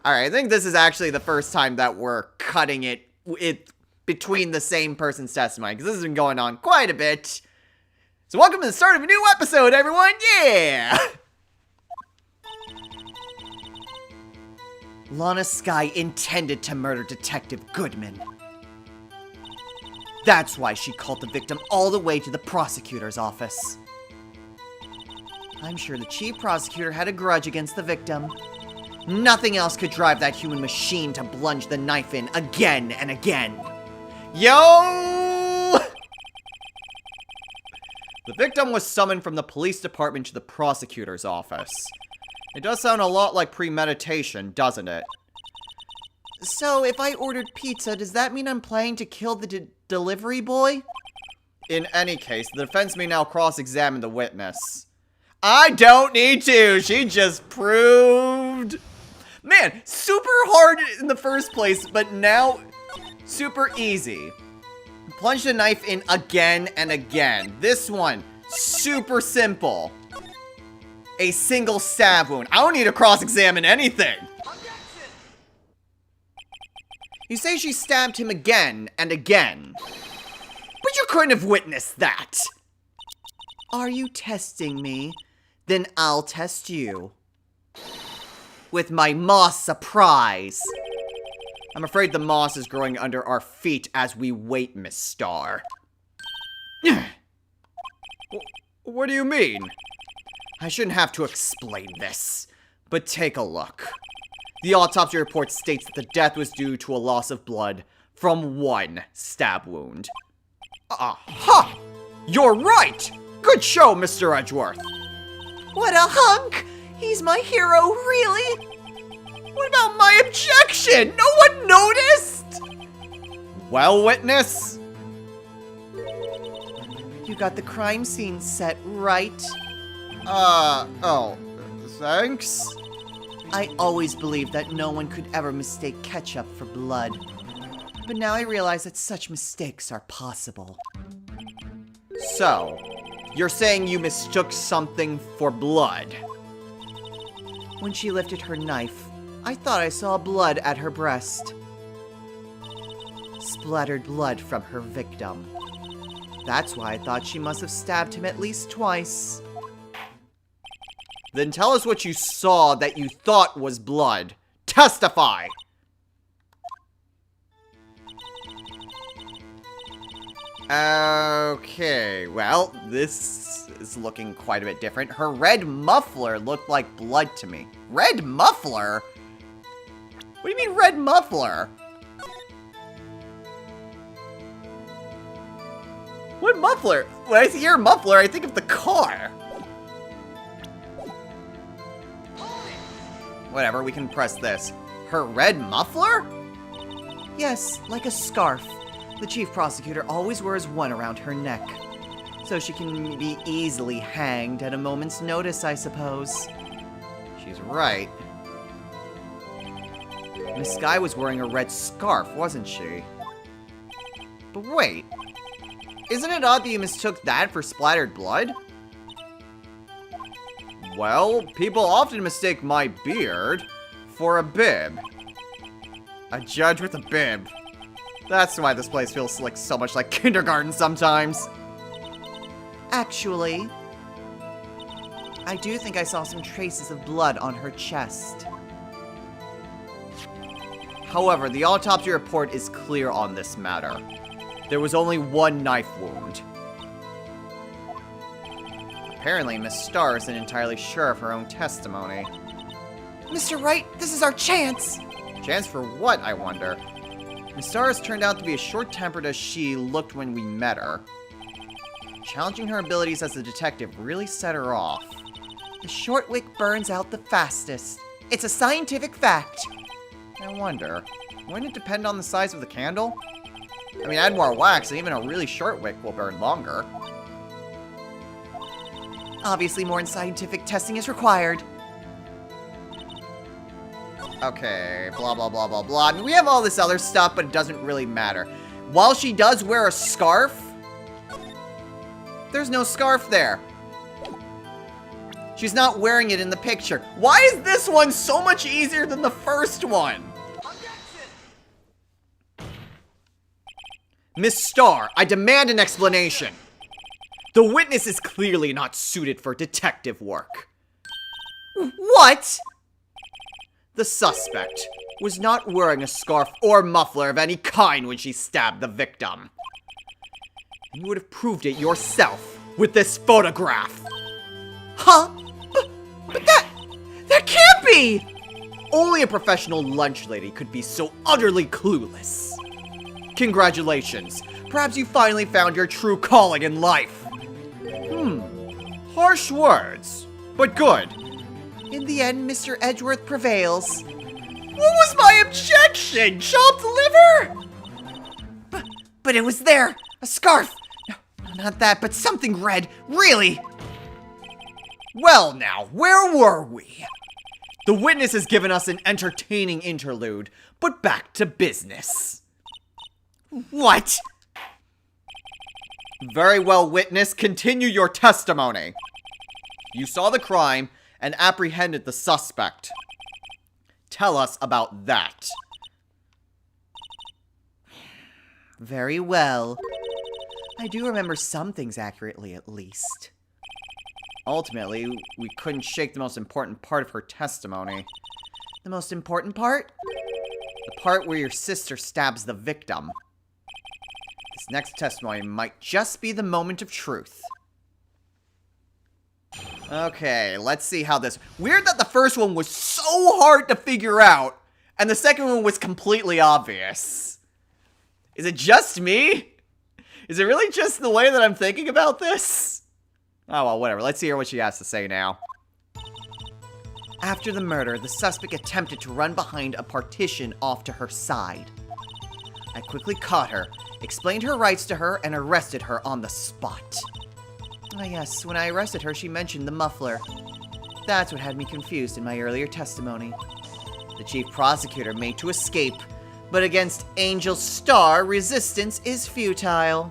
Alright, I think this is actually the first time that we're cutting it between the same person's testimony, because this has been going on quite a bit. So welcome to the start of a new episode, everyone! Yeah! Lana Skye intended to murder Detective Goodman. That's why she called the victim all the way to the prosecutor's office. I'm sure the chief prosecutor had a grudge against the victim. Nothing else could drive that human machine to plunge the knife in again and again. Yo! The victim was summoned from the police department to the prosecutor's office. It does sound a lot like premeditation, doesn't it? So, if I ordered pizza, does that mean I'm planning to kill the delivery boy? In any case, the defense may now cross-examine the witness. I don't need to! She just proved... Man, super hard in the first place, but now super easy. Plunge the knife in again and again. This one, super simple. A single stab wound. I don't need to cross-examine anything. You say she stabbed him again and again. But you couldn't have witnessed that. Are you testing me? Then I'll test you. With my moss surprise. I'm afraid the moss is growing under our feet as we wait, Miss Starr. What do you mean? I shouldn't have to explain this, but take a look. The autopsy report states that the death was due to a loss of blood from one stab wound. Aha! You're right! Good show, Mr. Edgeworth. What a hunk! He's my hero, really? What about my objection? No one noticed? Well, witness? You got the crime scene set, right? Oh, thanks? I always believed that no one could ever mistake ketchup for blood. But now I realize that such mistakes are possible. So, you're saying you mistook something for blood? When she lifted her knife, I thought I saw blood at her breast. Splattered blood from her victim. That's why I thought she must have stabbed him at least twice. Then tell us what you saw that you thought was blood. Testify! Okay, well, this is looking quite a bit different. Her red muffler looked like blood to me. Red muffler? What do you mean red muffler? What muffler? When I hear muffler, I think of the car. Whatever, we can press this. Her red muffler? Yes, like a scarf. The chief prosecutor always wears one around her neck. So she can be easily hanged at a moment's notice, I suppose. She's right. Miss Skye was wearing a red scarf, wasn't she? But wait. Isn't it odd that you mistook that for splattered blood? Well, people often mistake my beard for a bib. A judge with a bib. That's why this place feels like so much like kindergarten sometimes. Actually, I do think I saw some traces of blood on her chest. However, the autopsy report is clear on this matter. There was only one knife wound. Apparently, Miss Starr isn't entirely sure of her own testimony. Mr. Wright, this is our chance! Chance for what, I wonder? Miss Starr has turned out to be as short-tempered as she looked when we met her. Challenging her abilities as a detective really set her off. The short wick burns out the fastest. It's a scientific fact. I wonder, wouldn't it depend on the size of the candle? I mean, add more wax and even a really short wick will burn longer. Obviously, more scientific testing is required. Okay, blah, blah, blah, blah, blah. I mean, we have all this other stuff, but it doesn't really matter. While she does wear a scarf, there's no scarf there. She's not wearing it in the picture. Why is this one so much easier than the first one? Miss Starr, I demand an explanation. The witness is clearly not suited for detective work. What? The suspect was not wearing a scarf or muffler of any kind when she stabbed the victim. And you would have proved it yourself with this photograph. Huh? But that can't be! Only a professional lunch lady could be so utterly clueless. Congratulations. Perhaps you finally found your true calling in life. Harsh words, but good. In the end, Mr. Edgeworth prevails. What was my objection? Chopped liver? But it was there. A scarf. No, not that, but something red. Really? Well now, where were we? The witness has given us an entertaining interlude, but back to business. What? Very well, witness. Continue your testimony. You saw the crime and apprehended the suspect. Tell us about that. Very well. I do remember some things accurately, at least. Ultimately, we couldn't shake the most important part of her testimony. The most important part? The part where your sister stabs the victim. This next testimony might just be the moment of truth. Okay, let's see how this... Weird that the first one was so hard to figure out, and the second one was completely obvious. Is it just me? Is it really just the way that I'm thinking about this? Oh, well, whatever. Let's hear what she has to say now. After the murder, the suspect attempted to run behind a partition off to her side. I quickly caught her, explained her rights to her, and arrested her on the spot. Ah, yes, when I arrested her, she mentioned the muffler. That's what had me confused in my earlier testimony. The chief prosecutor made to escape, but against Angel Starr, resistance is futile.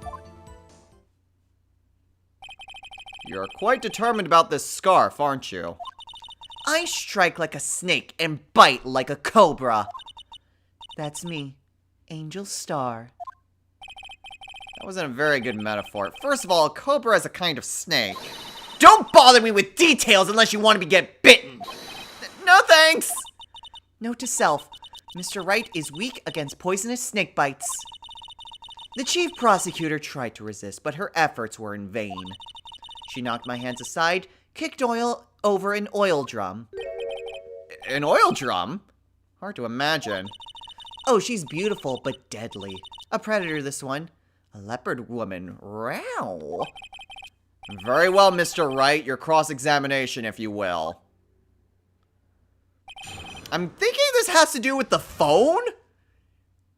You're quite determined about this scarf, aren't you? I strike like a snake and bite like a cobra. That's me, Angel Starr. That wasn't a very good metaphor. First of all, a cobra is a kind of snake. Don't bother me with details unless you want me to get bitten. No thanks. Note to self, Mr. Wright is weak against poisonous snake bites. The chief prosecutor tried to resist, but her efforts were in vain. She knocked my hands aside, kicked oil over an oil drum. An oil drum? Hard to imagine. Oh, she's beautiful, but deadly. A predator, this one. A leopard woman. Row. Very well, Mr. Wright. Your cross-examination, if you will. I'm thinking this has to do with the phone?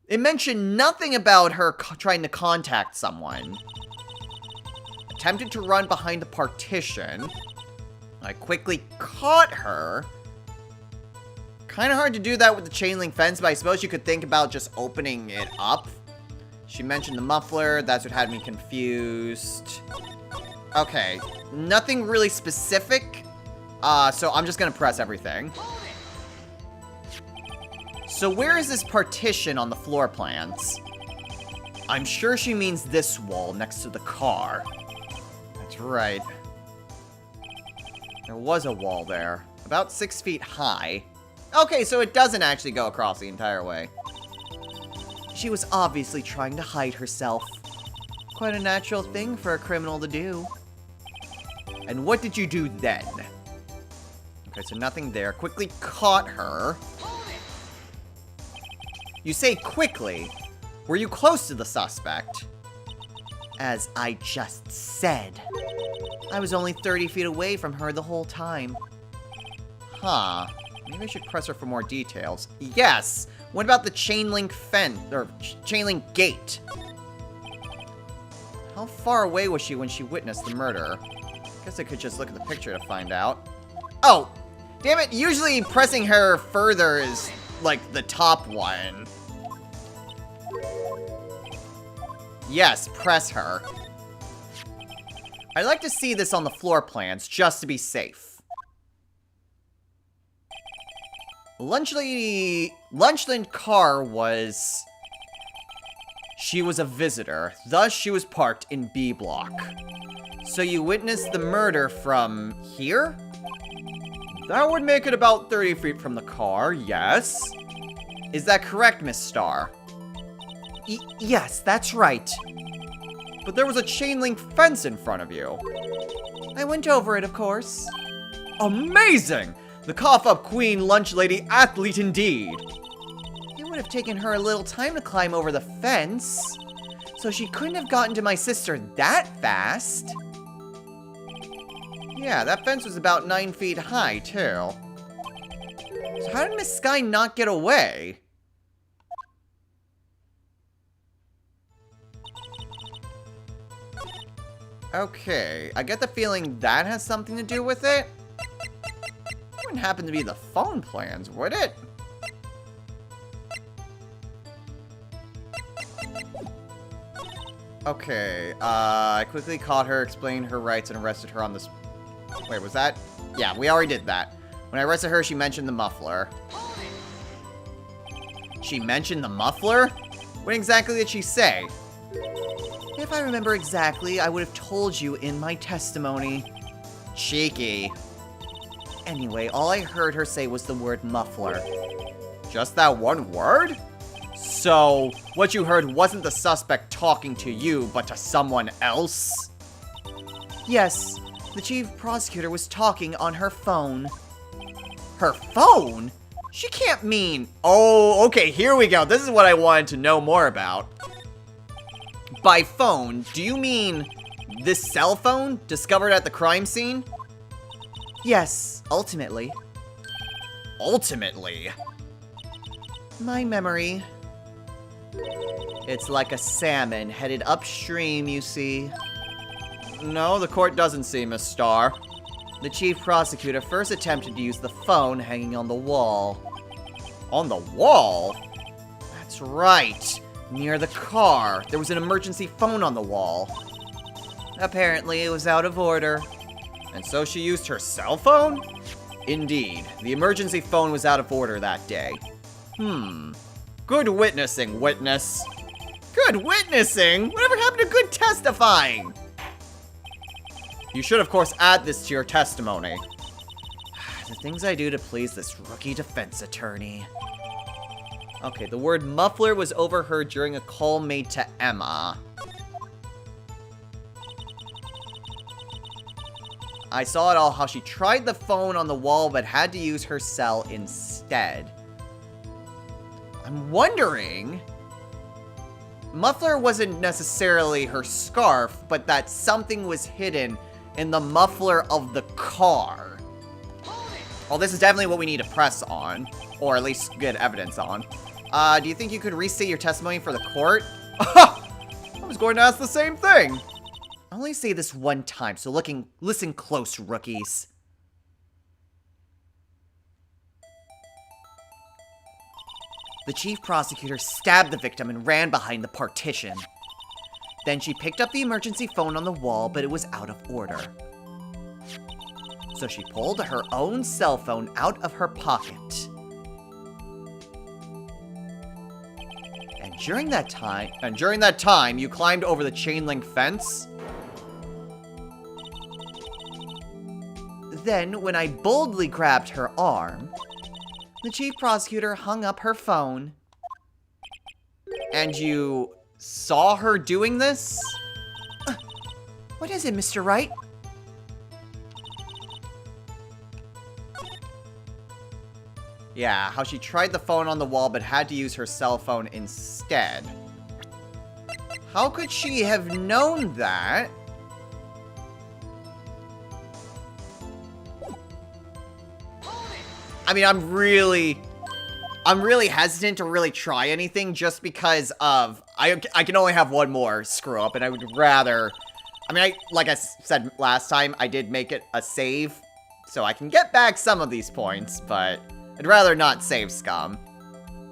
It mentioned nothing about her trying to contact someone. Attempted to run behind the partition. I quickly caught her. Kind of hard to do that with the chain link fence, but I suppose you could think about just opening it up. She mentioned the muffler. That's what had me confused. Okay. Nothing really specific. So I'm just gonna press everything. So where is this partition on the floor plans? I'm sure she means this wall next to the car. That's right. There was a wall there. About 6 feet high. Okay, so it doesn't actually go across the entire way. She was obviously trying to hide herself. Quite a natural thing for a criminal to do. And what did you do then? Okay, so nothing there. Quickly caught her. You say quickly. Were you close to the suspect? As I just said. I was only 30 feet away from her the whole time. Huh. Maybe I should press her for more details. Yes! What about the chain link fence, or chain link gate? How far away was she when she witnessed the murder? Guess I could just look at the picture to find out. Oh! Damn it, usually pressing her further is, like, the top one. Yes, press her. I'd like to see this on the floor plans, just to be safe. Lunchland Carr was... She was a visitor, thus she was parked in B block. So you witnessed the murder from here? That would make it about 30 feet from the car, yes. Is that correct, Miss Starr? Yes, that's right. But there was a chain link fence in front of you. I went over it, of course. Amazing! The cough-up queen lunch lady athlete indeed. It would have taken her a little time to climb over the fence, so she couldn't have gotten to my sister that fast. Yeah, that fence was about 9 feet high, too. So how did Miss Sky not get away? Okay, I get the feeling that has something to do with it. It wouldn't happen to be the phone plans, would it? Okay, I quickly caught her, explained her rights, and arrested her on this... Wait, was that? Yeah, we already did that. When I arrested her, she mentioned the muffler. She mentioned the muffler? What exactly did she say? If I remember exactly, I would have told you in my testimony. Cheeky. Anyway, all I heard her say was the word muffler. Just that one word? So, what you heard wasn't the suspect talking to you, but to someone else? Yes, the chief prosecutor was talking on her phone. Her phone? She can't mean... Oh, okay, here we go. This is what I wanted to know more about. By phone, do you mean this cell phone discovered at the crime scene? Yes, ultimately. Ultimately? My memory... It's like a salmon headed upstream, you see. No, the court doesn't see, Miss Starr. The chief prosecutor first attempted to use the phone hanging on the wall. On the wall? That's right. Near the car, there was an emergency phone on the wall. Apparently, it was out of order. And so she used her cell phone? Indeed, the emergency phone was out of order that day. Good witnessing, witness. Good witnessing? Whatever happened to good testifying? You should, of course, add this to your testimony. The things I do to please this rookie defense attorney. Okay, the word muffler was overheard during a call made to Emma. I saw it all how she tried the phone on the wall but had to use her cell instead. I'm wondering... Muffler wasn't necessarily her scarf, but that something was hidden in the muffler of the car. Well, this is definitely what we need to press on, or at least get evidence on. Do you think you could restate your testimony for the court? I was going to ask the same thing. I'll only say this one time, so listen close, rookies. The chief prosecutor stabbed the victim and ran behind the partition. Then she picked up the emergency phone on the wall, but it was out of order. So she pulled her own cell phone out of her pocket. And during that time, you climbed over the chain link fence. Then, when I boldly grabbed her arm, the chief prosecutor hung up her phone. And you saw her doing this? What is it, Mr. Wright? Yeah, how she tried the phone on the wall but had to use her cell phone instead. How could she have known that? I mean, I'm really hesitant to really try anything just because of, I can only have one more screw up, and I would rather, I mean, like I said last time, I did make it a save, so I can get back some of these points, but I'd rather not save scum.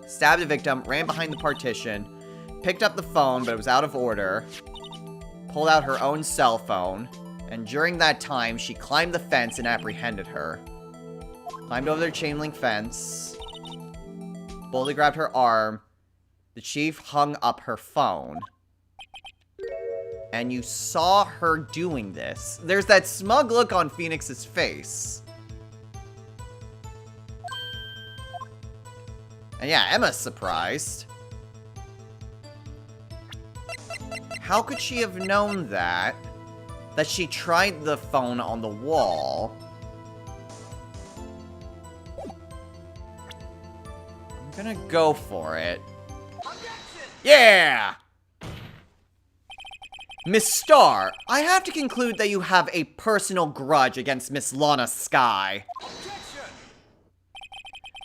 Stabbed the victim, ran behind the partition, picked up the phone, but it was out of order, pulled out her own cell phone, and during that time, she climbed the fence and apprehended her. Climbed over their chain link fence, boldly grabbed her arm. The chief hung up her phone. And you saw her doing this. There's that smug look on Phoenix's face. And yeah, Emma's surprised. How could she have known that? That she tried the phone on the wall. I'm gonna go for it. Yeah! Miss Starr, I have to conclude that you have a personal grudge against Miss Lana Skye.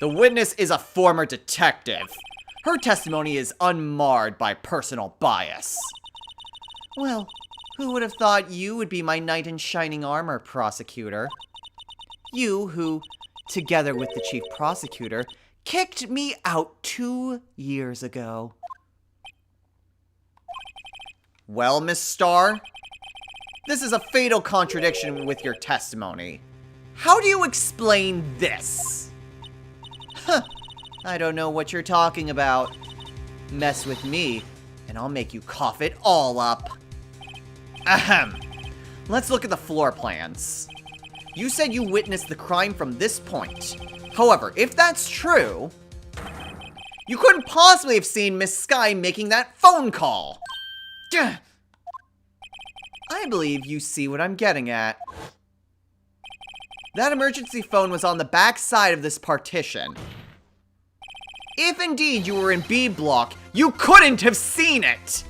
The witness is a former detective. Her testimony is unmarred by personal bias. Well, who would have thought you would be my knight in shining armor, prosecutor? You who, together with the chief prosecutor, kicked me out 2 years ago. Well, Miss Starr, this is a fatal contradiction with your testimony. How do you explain this? Huh, I don't know what you're talking about. Mess with me, and I'll make you cough it all up. Ahem. Let's look at the floor plans. You said you witnessed the crime from this point. However, if that's true, you couldn't possibly have seen Miss Skye making that phone call. I believe you see what I'm getting at. That emergency phone was on the back side of this partition. If indeed you were in B block, you couldn't have seen it!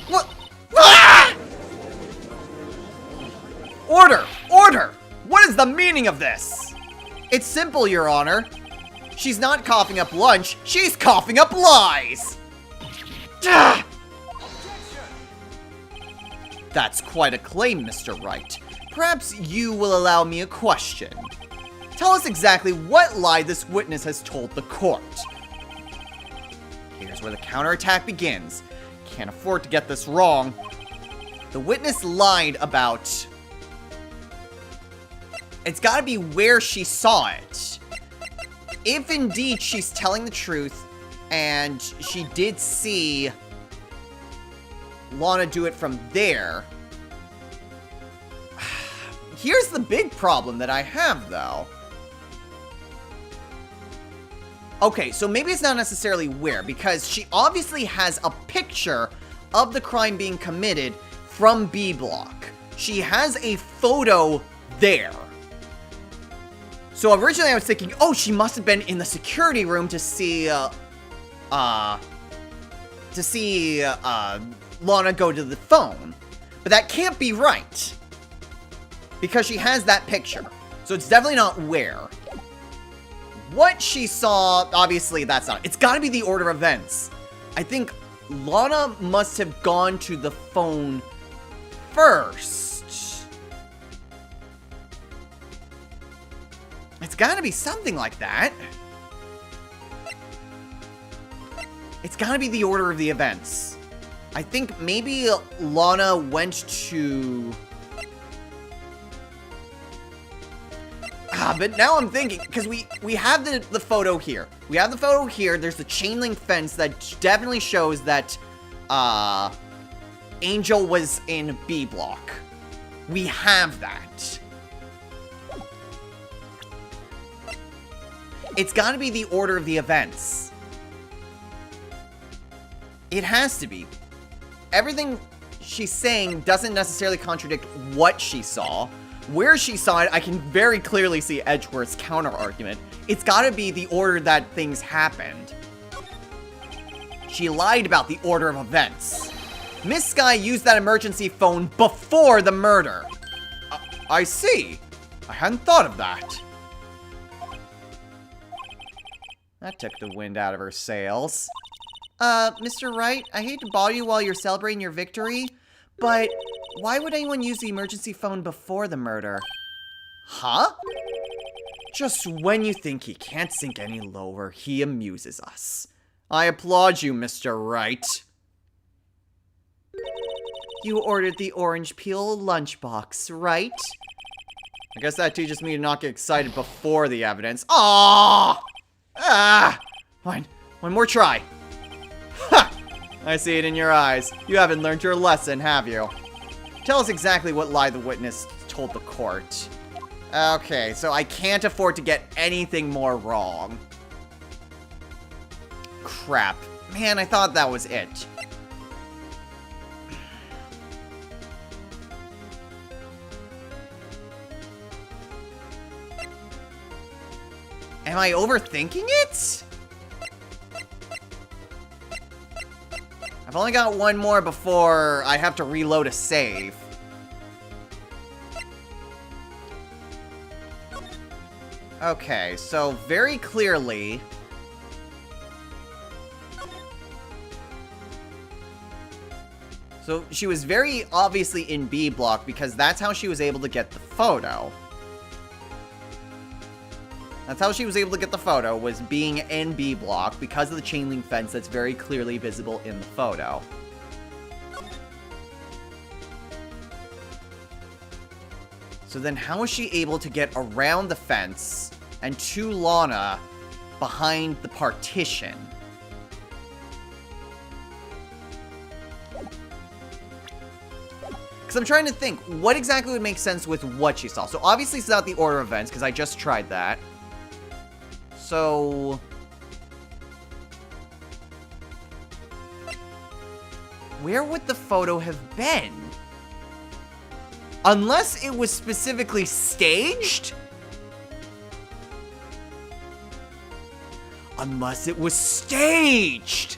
What? Ah! Order! Order! What is the meaning of this? It's simple, Your Honor. She's not coughing up lunch, she's coughing up lies! Ah! That's quite a claim, Mr. Wright. Perhaps you will allow me a question. Tell us exactly what lie this witness has told the court. Here's where the counterattack begins. Can't afford to get this wrong. The witness lied about... It's gotta be where she saw it. If indeed she's telling the truth, and she did see Lana do it from there. Here's the big problem that I have, though. Okay, so maybe it's not necessarily where, because she obviously has a picture of the crime being committed from B block. She has a photo there. So originally I was thinking, oh, she must have been in the security room to see, Lana go to the phone. But that can't be right. Because she has that picture. So it's definitely not where. What she saw, obviously that's not. It's gotta be the order of events. I think Lana must have gone to the phone first. It's gotta be something like that. It's gotta be the order of the events. I think maybe Lana went to... but now I'm thinking, because we have the photo here. We have the photo here. There's the chain link fence that definitely shows that Angel was in B block. We have that. It's got to be the order of the events. It has to be. Everything she's saying doesn't necessarily contradict what she saw. Where she saw it, I can very clearly see Edgeworth's counter-argument. It's gotta be the order that things happened. She lied about the order of events. Miss Skye used that emergency phone before the murder. I see. I hadn't thought of that. That took the wind out of her sails. Mr. Wright, I hate to bother you while you're celebrating your victory, but why would anyone use the emergency phone before the murder? Huh? Just when you think he can't sink any lower, he amuses us. I applaud you, Mr. Wright. You ordered the orange peel lunchbox, right? I guess that teaches me to not get excited before the evidence. Aww! Ah! My One more try. Ha! I see it in your eyes. You haven't learned your lesson, have you? Tell us exactly what lie the witness told the court. Okay, so I can't afford to get anything more wrong. Crap. Man, I thought that was it. Am I overthinking it? I've only got one more before I have to reload a save. Okay, so very clearly... So she was very obviously in B block because that's how she was able to get the photo. That's how she was able to get the photo, was being in B block because of the chain link fence that's very clearly visible in the photo. So then how is she able to get around the fence and to Lana behind the partition? Because I'm trying to think, what exactly would make sense with what she saw? So obviously it's not the order of events, because I just tried that. So... where would the photo have been? Unless it was specifically staged? Unless it was staged!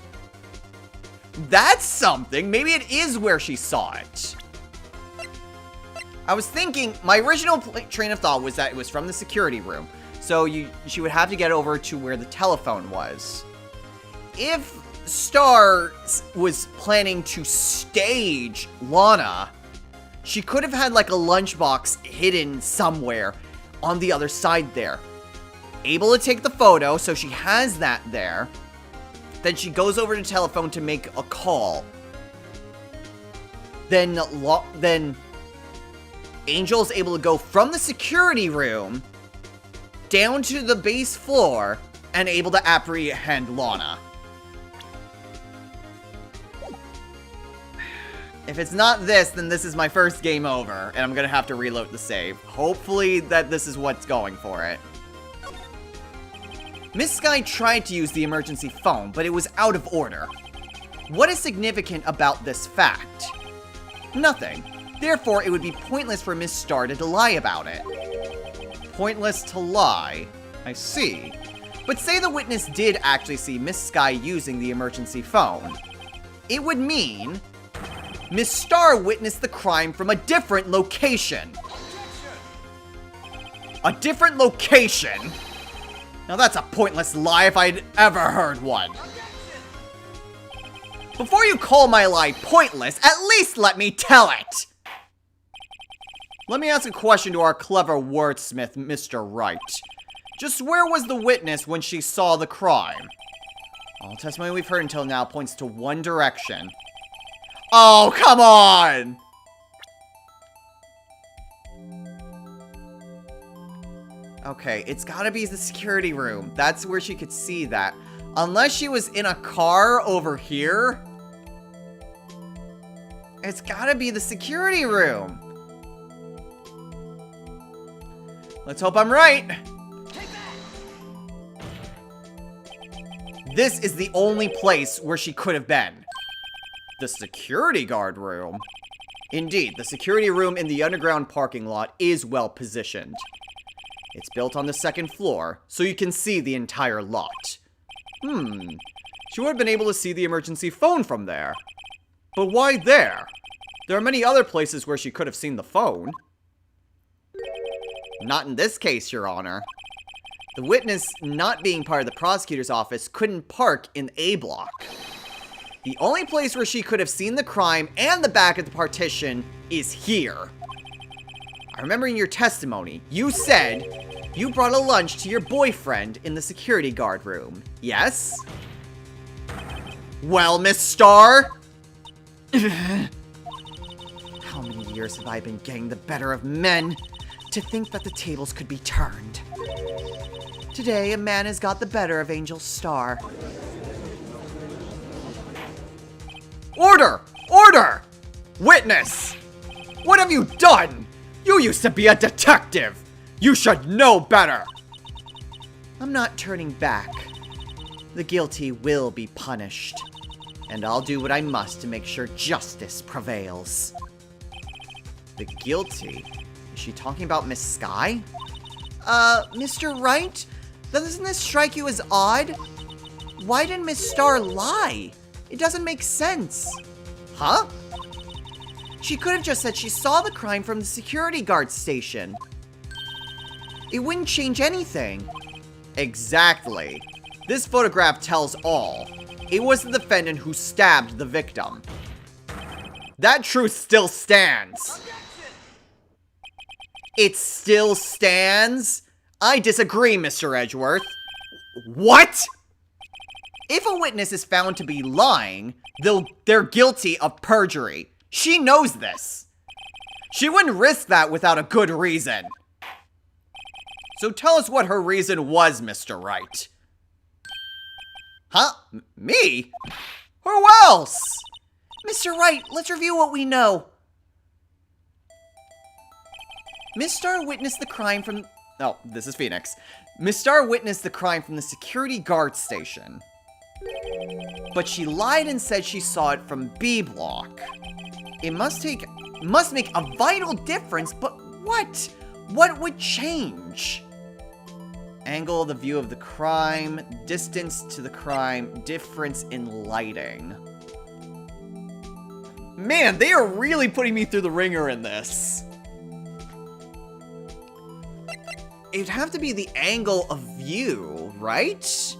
That's something! Maybe it is where she saw it. I was thinking, my original train of thought was that it was from the security room. So she would have to get over to where the telephone was. If Star was planning to stage Lana, she could have had like a lunchbox hidden somewhere on the other side there. Able to take the photo, so she has that there. Then she goes over to the telephone to make a call. Then Angel's able to go from the security room down to the base floor and able to apprehend Lana. If it's not this, then this is my first game over, and I'm gonna have to reload the save. Hopefully that this is what's going for it. Miss Sky tried to use the emergency phone, but it was out of order. What is significant about this fact? Nothing. Therefore, it would be pointless for Miss Star to lie about it. Pointless to lie. I see. But say the witness did actually see Miss Sky using the emergency phone. It would mean Miss Star witnessed the crime from a different location. A different location? Now that's a pointless lie if I'd ever heard one. Before you call my lie pointless, at least let me tell it! Let me ask a question to our clever wordsmith, Mr. Wright. Just where was the witness when she saw the crime? All testimony we've heard until now points to one direction. Oh, come on! Okay, it's gotta be the security room. That's where she could see that. Unless she was in a car over here. It's gotta be the security room. Let's hope I'm right. This is the only place where she could have been. The security guard room. Indeed, the security room in the underground parking lot is well positioned. It's built on the second floor, so you can see the entire lot. She would have been able to see the emergency phone from there. But why there? There are many other places where she could have seen the phone. Not in this case, Your Honor. The witness, not being part of the prosecutor's office, couldn't park in A block. The only place where she could have seen the crime and the back of the partition is here. I remember in your testimony, you said you brought a lunch to your boyfriend in the security guard room. Yes? Well, Miss Star? How many years have I been getting the better of men? To think that the tables could be turned. Today, a man has got the better of Angel Star. Order! Order! Witness! What have you done? You used to be a detective! You should know better! I'm not turning back. The guilty will be punished. And I'll do what I must to make sure justice prevails. The guilty? Is she talking about Miss Sky? Mr. Wright? Doesn't this strike you as odd? Why didn't Miss Star lie? It doesn't make sense. Huh? She could have just said she saw the crime from the security guard station. It wouldn't change anything. Exactly. This photograph tells all. It was the defendant who stabbed the victim. That truth still stands. It still stands? I disagree, Mr. Edgeworth. What? If a witness is found to be lying, they're guilty of perjury. She knows this. She wouldn't risk that without a good reason. So tell us what her reason was, Mr. Wright. Huh? Me? Who else? Mr. Wright, let's review what we know. Miss Star witnessed the crime from... Oh, this is Phoenix. Miss Star witnessed the crime from the security guard station. But she lied and said she saw it from B block. It must make a vital difference, but what? What would change? Angle of the view of the crime, distance to the crime, difference in lighting. Man, they are really putting me through the ringer in this. It'd have to be the angle of view, right?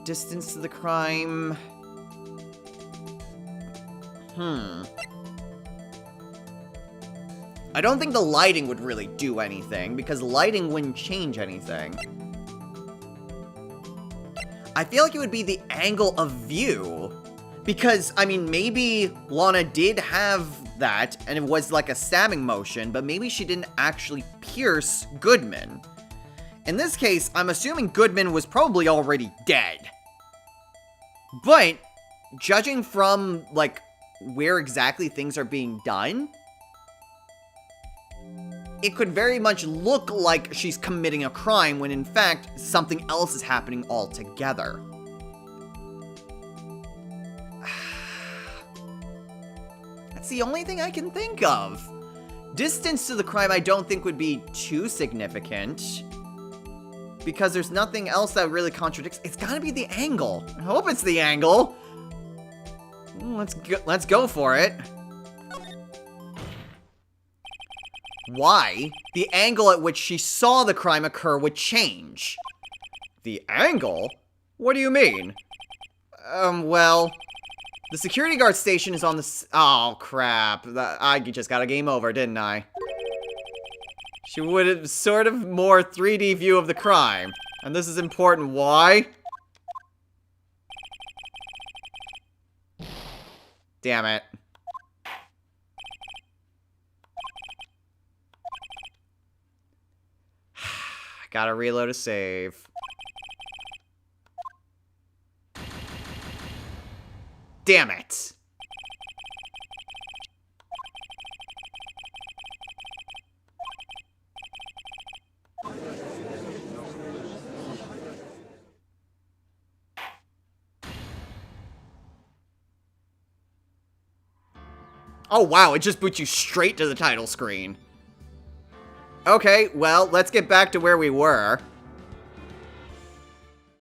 Distance to the crime. I don't think the lighting would really do anything, because lighting wouldn't change anything. I feel like it would be the angle of view. Because, I mean, maybe Lana did have that, and it was like a stabbing motion, but maybe she didn't actually pierce Goodman. In this case, I'm assuming Goodman was probably already dead. But, judging from, like, where exactly things are being done, it could very much look like she's committing a crime when in fact something else is happening altogether. That's the only thing I can think of. Distance to the crime I don't think would be too significant, because there's nothing else that really contradicts. It's gotta be the angle. I hope it's the angle. Let's go for it. Why? The angle at which she saw the crime occur would change. The angle? What do you mean? Well, the security guard station is on the oh, crap. I just got a game over, didn't I? She would have sort of more 3D view of the crime. And this is important. Why? Damn it. Gotta reload a save. Damn it. Oh wow, it just boots you straight to the title screen. Okay, well, let's get back to where we were.